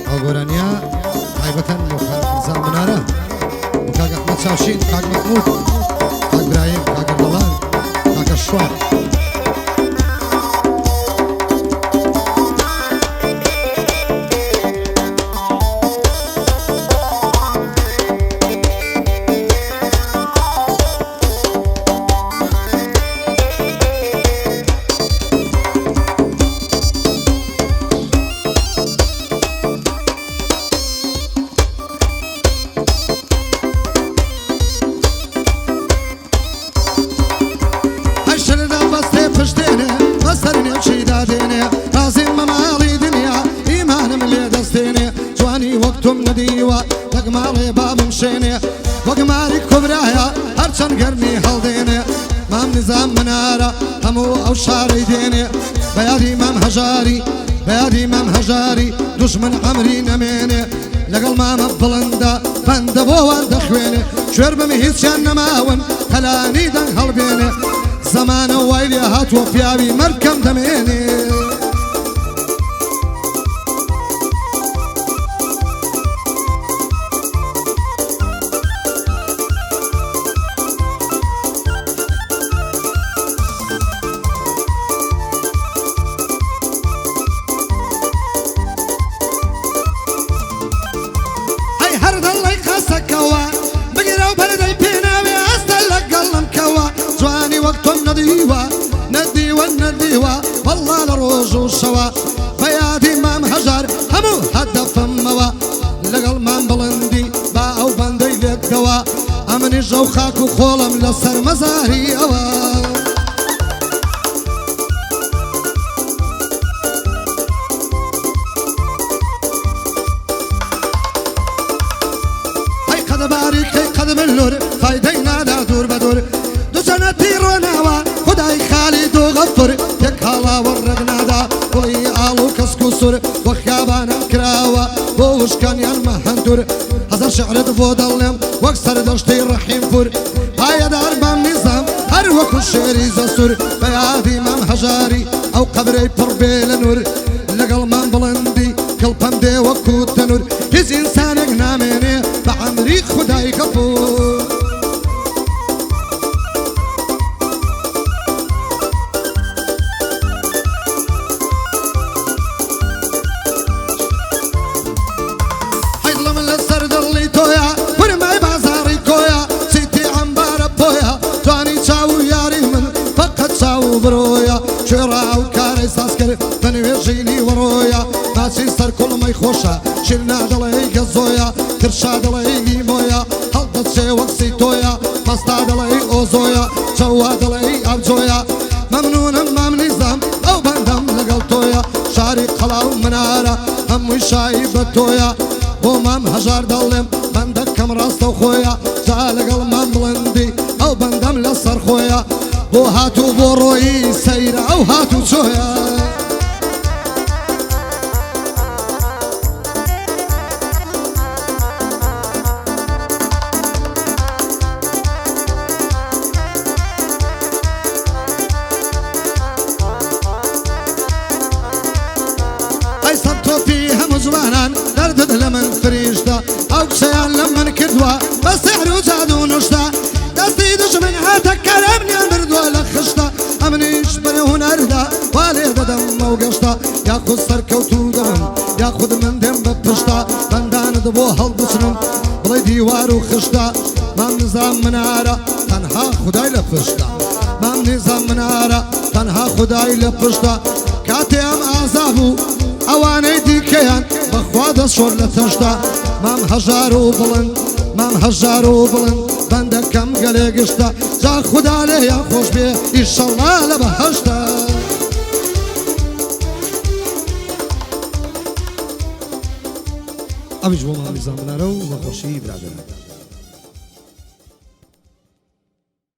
ئەڵگۆرانیا تایبەتەن بۆ خەڵکی منارە بۆ کاک ئەحمەد چاوشین کاک مەحموود کاک برایم کاک ئەردەڵان کاکە شوار وقتم ندیوە تەگماڵێ بابم شێنێ وەگماری کوبرایە هەرچەند گەرمی هەڵدێنێ مام نظام منارە هەموو ئەو شارەی دێنێ بەیادی مام هەژاری بەیادی مام هەژاری دوژمن ئەمری نەمێنێ لەگەڵ مامە بڵندە بەندە بۆوان دەخوێنێ کوێر بمی هیچیان نەماون هەلانی دەنگ هەڵبێنێ زەمانە وای لێ هاتووە پیاوی مەرکەم دەمێنێ ندیوە والله لروج وشوا بەیادی مام هەژار هەموو هەدەفمەوە لەگەڵ مام بڵندی با ئەو بەندەی لێکەوە ئەمنی ژەو خاک و خۆڵم لەسەر مەزاری ئەوە ئەی قەدەباری کەی قەدەمن لۆر فایدەی نادا دوور بە دوور دووچەنەتی ڕۆناوە خدای خالی دو غەفر یەک هەڵاوە ڕێگنادا گوڵی ئاڵ و کەسک و سوور بۆ خیابانە کراوە بۆ وشکانیان مەهەندور هەزار شعرت بۆ دەڵێم وەک سەردەشتەی ڕەحیم پور پایەدار بام نیزام هەر وەکو شێری زەسوور بەیادی مام هەژاری ئەو قەبرەی پڕ بێ لە نور لەگەڵ مام بڵندی کڵپەم دێ وەکو تەنور هیچ ئینسانێک نامێنێ بە عەمری خودای غەفور بڕۆیە کوێڕا و کارەی ساز کرد بەنوێژینی وەڕۆیە ماچی سەر کوڵمەی خۆشە شیر نادەڵێی گەزۆیە کرشا دەڵێی نیمۆیە هەڵدەچێ وەکسی تۆیە مەستا دەڵێی ئۆزۆیە چەوا دەڵێی ئەبجۆیە مەمنونم مام نیزام ئەو بەندەم لەگەڵ تۆیە شاری قەڵاو منارە هەمووی شایی بە تۆیە بۆ مام هەژار دەڵێم بەندەکەم ڕاستە و خۆیە جا لەگەڵ مام بڵندی ئەو بەندەم لەسەر خۆیە بۆ هاتوو بۆ ڕۆیی سەیرە ئەو هاتوو چۆیە ئەی سەد تۆپی هەموو جوانان دەردت لە من فریشتە ئەو کچەیان لە من کردووە بە سیحر و جادو و نوشتە دەستی دژمن هاتە کەرەمنیان بردووە لە خشتە ئەمنیش بەرە هونەردا وا لێ دەدەمە و گەشتە یاخود سەرکەوتوو دەمن یاخود من دێم بە پشتە بەندانت بۆ هەڵبچنم بڵێ دیوار و خشتە مام نظام منارە تەنها خودای لە پشتە مام نظام منارە تەنها خودای لە پشتە کاتێ ئەم ئازا بوو ئەوانەی دیکەیان بەخوا دەسۆر لە تەشتە مام هەژار و بڵند مام هەژار و بڵند بەندەکەم گەلێ گشتە جا خودا لێیان خۆش بێ ئیشەڵڵا لە بەهەشتە ئەویش بۆ مامی زامنارە و نەخۆشی برادەران